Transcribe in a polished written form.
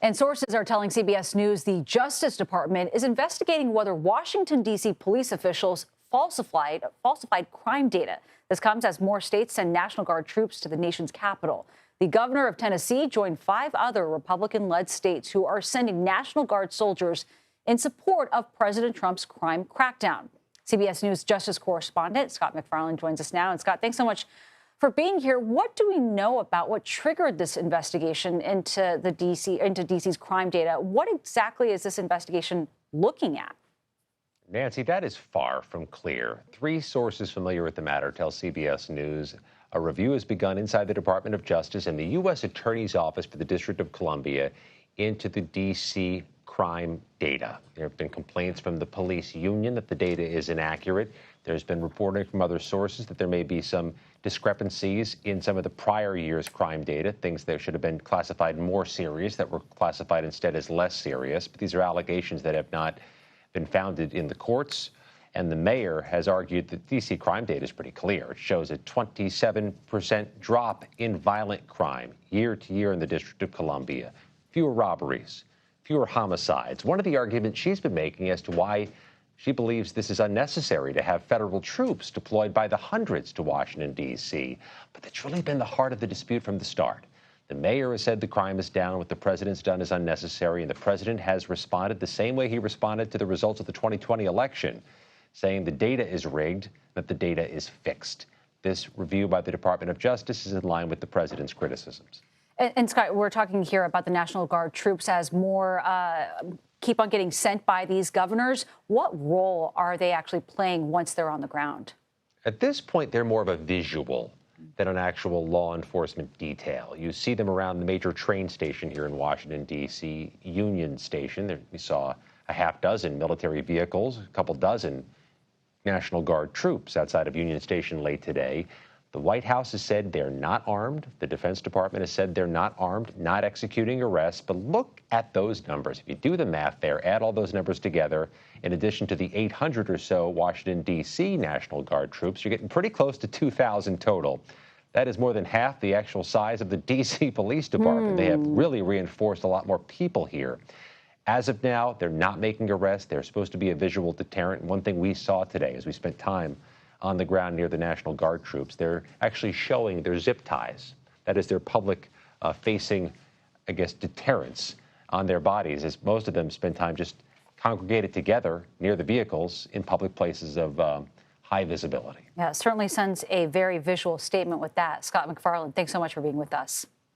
And sources are telling CBS News the Justice Department is investigating whether Washington, D.C. police officials falsified crime data. This comes as more states send National Guard troops to the nation's capital. The governor of Tennessee joined 5 other Republican-led states who are sending National Guard soldiers in support of President Trump's crime crackdown. CBS News Justice correspondent Scott MacFarlane joins us now. And Scott, thanks so much for being here. What do we know about what triggered this investigation into DC's crime data? What exactly is this investigation looking at? Nancy, that is far from clear. 3 sources familiar with the matter tell CBS News a review has begun inside the Department of Justice and the U.S. Attorney's Office for the District of Columbia into the D.C. crime data. There have been complaints from the police union that the data is inaccurate. There's been reporting from other sources that there may be some discrepancies in some of the prior year's crime data, things that should have been classified more serious that were classified instead as less serious. But these are allegations that have not been founded in the courts. And the mayor has argued that D.C. crime data is pretty clear. It shows a 27% drop in violent crime year to year in the District of Columbia. Fewer robberies, fewer homicides. One of the arguments she's been making as to why she believes this is unnecessary to have federal troops deployed by the hundreds to Washington, D.C. But that's really been the heart of the dispute from the start. The mayor has said the crime is down, what the president's done is unnecessary, and the president has responded the same way he responded to the results of the 2020 election, saying the data is rigged, that the data is fixed. This review by the Department of Justice is in line with the president's criticisms. And Scott, we're talking here about the National Guard troops as more keep on getting sent by these governors. What role are they actually playing once they're on the ground? At this point, they're more of a visual than an actual law enforcement detail. You see them around the major train station here in Washington, D.C., Union Station. There, we saw a half dozen military vehicles, a couple dozen National Guard troops outside of Union Station late today. The White House has said they're not armed. The Defense Department has said they're not armed, not executing arrests. But look at those numbers. If you do the math there, add all those numbers together, in addition to the 800 or so Washington, D.C. National Guard troops, you're getting pretty close to 2,000 total. That is more than half the actual size of the D.C. Police Department. They have really reinforced a lot more people here. As of now, they're not making arrests. They're supposed to be a visual deterrent. And one thing we saw today as we spent time on the ground near the National Guard troops, they're actually showing their zip ties. That is their public facing, I guess, deterrence on their bodies, as most of them spend time just congregated together near the vehicles in public places of high visibility. Yeah, it certainly sends a very visual statement with that. Scott MacFarlane, thanks so much for being with us.